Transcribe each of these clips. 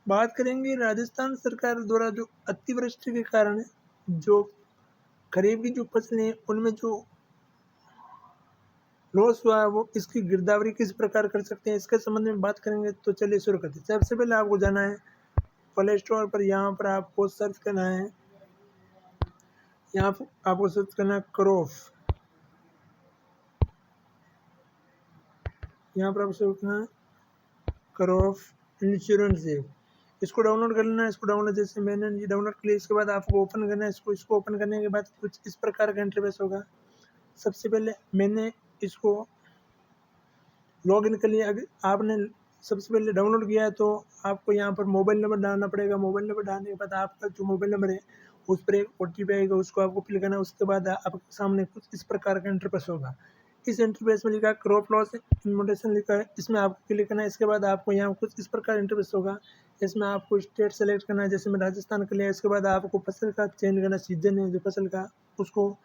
बात करेंगे राजस्थान सरकार द्वारा जो अतिवृष्टि के कारण जो खरीफ की जो फसलें हैं उनमें जो लॉस हुआ है वो इसकी गिरदावरी किस प्रकार कर सकते हैं, इसके संबंध में बात करेंगे। तो चलिए शुरू करते हैं। सबसे पहले आपको जाना है प्ले स्टोर पर, यहाँ पर आपको सर्च करना है, यहाँ पर आपको सर्च करना है क्रॉप। यहाँ पर आपको सर्च करना है क्रॉप इंश्योरेंस है, इसको डाउनलोड कर लेना है। इसको डाउनलोड जैसे मैंने ये डाउनलोड कर लिया, इसके बाद आपको ओपन करना है इसको ओपन करने के बाद कुछ इस प्रकार का इंटरफेस होगा। सबसे पहले मैंने इसको लॉगिन कर लिया। अगर आपने सबसे पहले डाउनलोड किया है तो आपको यहाँ पर मोबाइल नंबर डालना पड़ेगा। मोबाइल नंबर डालने के बाद आपका जो मोबाइल नंबर है उस पर एक OTP आएगा, उसको आपको फिल करना है। उसके बाद आपके सामने कुछ इस प्रकार का इंटरफेस होगा। इस इंटरफेस में लिखा है क्रॉप लॉस इन्फॉर्मेशन लिखा है, इसमें आपको क्लिक करना है। इसके बाद आपको यहाँ कुछ इस प्रकार इंटरफेस होगा। इसमें आपको स्टेट सेलेक्ट करना है, जैसे मैं राजस्थान कर लिया। इसके बाद आपको फसल का चयन करना, सीजन है जो फसल का उसको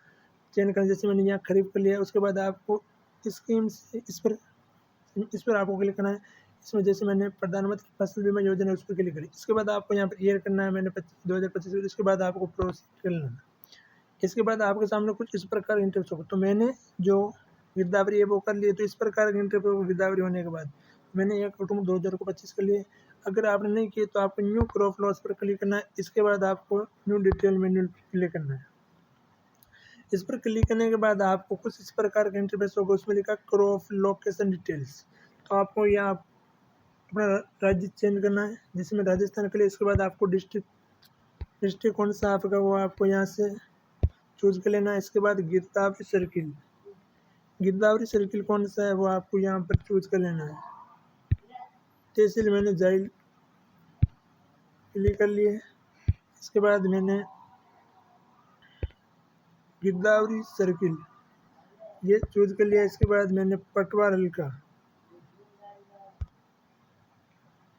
चयन करना, जैसे मैंने यहाँ खरीफ कर लिया। उसके बाद आपको स्कीम से इस पर आपको क्लिक करना है। इसमें जैसे मैंने प्रधानमंत्री फसल बीमा योजना है उस पर क्लिक करी। इसके बाद आपको यहाँ पर ईयर करना है, मैंने 2025। इसके बाद आपको प्रोसीड कर लेना है। इसके बाद आपके सामने कुछ इस प्रकार इंटरफेस होगा। तो मैंने जो गिरदावरी है वो कर लिए। तो इस प्रकार के इंटरफेस गिरदावरी होने के बाद मैंने 1 अक्टूबर 2025 कर लिए। अगर आपने नहीं किए तो आपको न्यू क्रॉप लॉस पर क्लिक करना है। इसके बाद आपको न्यू डिटेल मेन्यू क्लिक करना है। इस पर क्लिक करने के बाद आपको कुछ इस प्रकार का इंटरफेस होगा, उसमें लिखा क्रॉप लोकेशन डिटेल्स। तो आपको यहाँ अपना राज्य चेंज करना है, जैसे मैं राजस्थान के लिए। इसके बाद आपको डिस्ट्रिक्ट कौन सा आपका वो आपको यहाँ से चूज कर लेना है। इसके बाद गिरदावरी सर्किल कौन सा है वो आपको यहाँ पर चूज कर लेना है। तहसील मैंने जाइल क्लिक कर लिए। इसके बाद मैंने गिरदावरी सर्किल ये चूज कर लिया। इसके बाद मैंने पटवार हल्का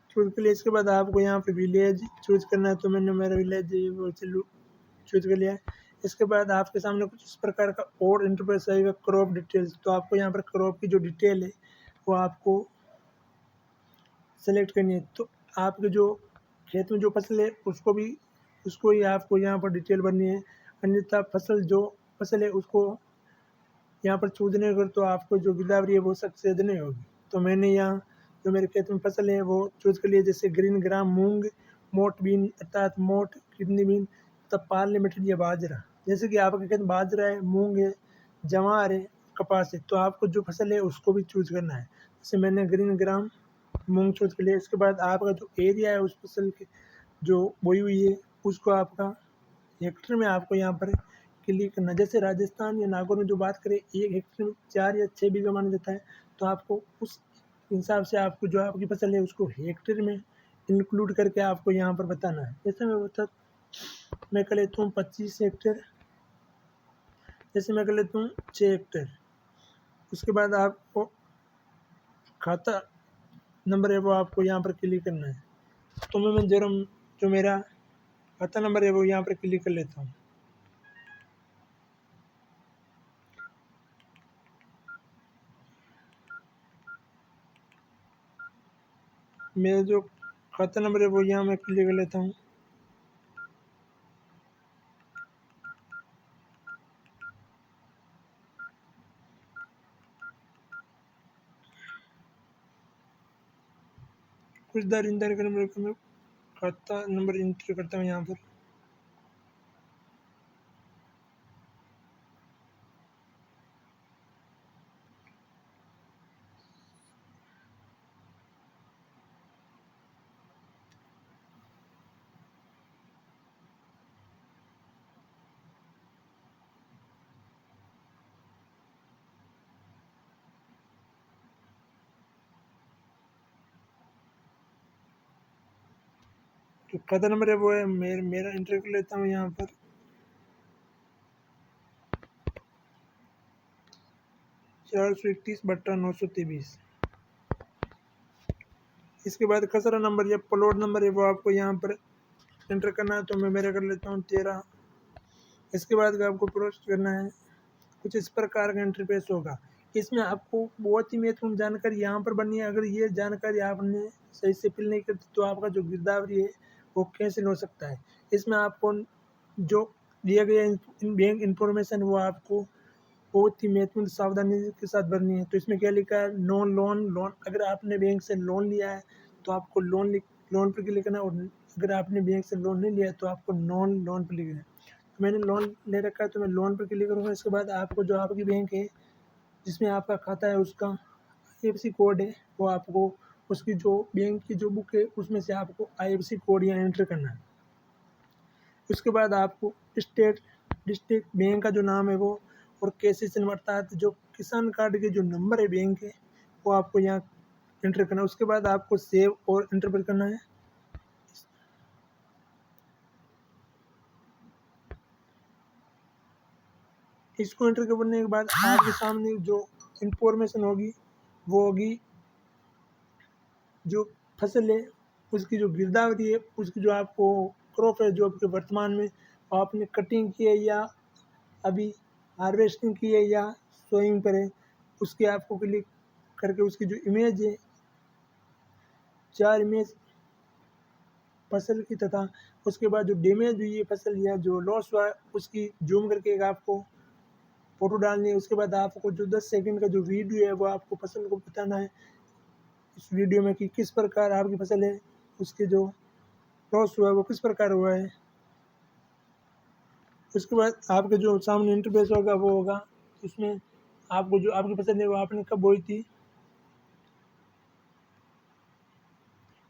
चूज कर लिया। इसके बाद आपको यहाँ पे विलेज चूज करना है, तो मैंने मेरा विलेज वो चूज कर लिया है। इसके बाद आपके सामने कुछ इस प्रकार का और इंटरफेस आएगा क्रॉप डिटेल्स। तो आपको यहाँ पर क्रॉप की जो डिटेल है वो आपको सेलेक्ट करनी है। तो आपके जो खेत में जो फसल है उसको ही आपको यहाँ पर डिटेल भरनी है। अन्यथा फसल है उसको यहाँ पर चूज नहीं कर तो आपको जो गिरदावरी है वो सक्सेस नहीं होगी। तो मैंने यहाँ जो मेरे खेत में फसल है वो चूज कर लिया, जैसे ग्रीन ग्राम मूंग, मोट बीन अर्थात मोट किडनी बीन तथा पाल लिमिटेड या बाजरा। जैसे कि आपके खेत में बाजरा है, मूंग है, जवार है, कपास है, तो आपको जो फसल है उसको भी चूज करना है। जैसे मैंने ग्रीन ग्राम मूंग चूज कर लिया। इसके बाद आपका जो एरिया है उस फसल के जो बोई हुई है उसको आपका हेक्टेयर में आपको यहाँ पर क्लिक करना। जैसे राजस्थान या नागौर में जो बात करें 1 हेक्टेयर में 4 या 6 बीघा माना जाता है। तो आपको उस हिसाब से आपको जो आपकी फसल है उसको हेक्टेयर में इंक्लूड करके आपको यहाँ पर बताना है। जैसे मैं कर लेता हूँ 25 हेक्टेयर, जैसे मैं कर लेता हूँ 6 हेक्टेयर। उसके बाद आपको खाता नंबर है वो आपको यहाँ पर क्लिक करना है। तो मैं जो मेरा खाता नंबर है वो यहाँ पर क्लिक कर लेता हूँ। मेरा जो खाता नंबर है वो यहाँ मैं क्लिक कर लेता हूँ। कुछ देर इंतजार करें, मेरे को मैं खाता नंबर इंटर करता हूँ यहाँ पर। तो खाता नंबर है वो है मेरा इंटर कर लेता हूँ यहाँ पर। 431/923। इसके बाद खसरा नंबर या प्लॉट नंबर है वो आपको यहाँ पर एंटर करना है। तो मैं मेरा कर लेता हूँ 13। इसके बाद आपको प्रोसेस करना है। कुछ इस प्रकार का इंटरफेस होगा। इसमें आपको बहुत ही महत्वपूर्ण जानकारी यहाँ पर बननी है। अगर ये जानकारी आपने सही से फिल नहीं की तो आपका जो गिरदावरी है वो कैंसिल हो सकता है। इसमें आपको जो दिया गया बैंक इन्फॉर्मेशन वो आपको बहुत ही महत्वपूर्ण सावधानी के साथ भरनी है। तो इसमें क्या लिखा है, नो लोन लोन। अगर आपने बैंक से लोन लिया है तो आपको लोन पर क्लिक करना है, और अगर आपने बैंक से लोन नहीं लिया है तो आपको नॉन लोन पर क्लिक करना है। तो मैंने लोन ले रखा है तो मैं लोन पर क्लिक करूँगा। इसके बाद आपको जो आपकी बैंक है जिसमें आपका खाता है उसका IFSC कोड है वो आपको उसकी जो बैंक की जो बुक है उसमें से आपको IFSC कोड यहाँ एंटर करना है। उसके बाद आपको स्टेट डिस्ट्रिक्ट बैंक का जो नाम है वो और KCC नंबर अर्थात जो किसान कार्ड के जो नंबर है बैंक के वो आपको यहाँ एंटर करना है। उसके बाद आपको सेव और एंटर पर करना है। इसको एंटर करने के बाद आपके सामने जो इंफॉर्मेशन होगी वो होगी जो फसल है उसकी जो गिरदावरी है, उसकी जो आपको क्रॉप है जो आपके वर्तमान में आपने कटिंग की है या अभी हार्वेस्टिंग की है या सोइंग पर है, उसके आपको क्लिक करके उसकी जो इमेज है 4 इमेज फसल की तथा उसके बाद जो डैमेज हुई है फसल या जो लॉस हुआ है उसकी जूम करके आपको फ़ोटो डालनी है। उसके बाद आपको जो 10 सेकंड का जो वीडियो है वो आपको फसल को बताना है इस वीडियो में कि किस प्रकार आपकी फसल है उसके जो लॉस हुआ है वो किस प्रकार हुआ है। उसके बाद आपके जो सामने इंटरफेस होगा वो होगा उसमें आपको जो आपकी फसल है वो आपने कब बोई थी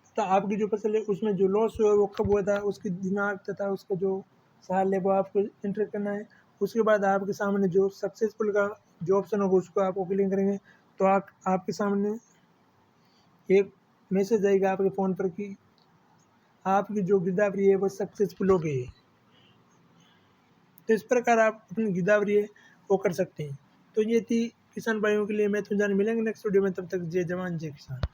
तथा आपकी जो फसल है उसमें जो लॉस हुआ है वो कब हुआ था, उसकी दिनांक तथा उसका जो साल है वो आपको एंटर करना है। उसके बाद आपके सामने जो सक्सेसफुल का जो ऑप्शन होगा उसको आपको क्लिक करेंगे तो आपके सामने एक मैसेज आएगा आपके फ़ोन पर कि आपकी जो गिरदावरी है वो सक्सेसफुल हो गई है। तो इस प्रकार आप अपनी गिरदावरी है वो कर सकते हैं। तो ये थी किसान भाइयों के लिए महत्वपूर्ण जानकारी। मिलेंगे नेक्स्ट वीडियो में, तब तक जय जवान जय किसान।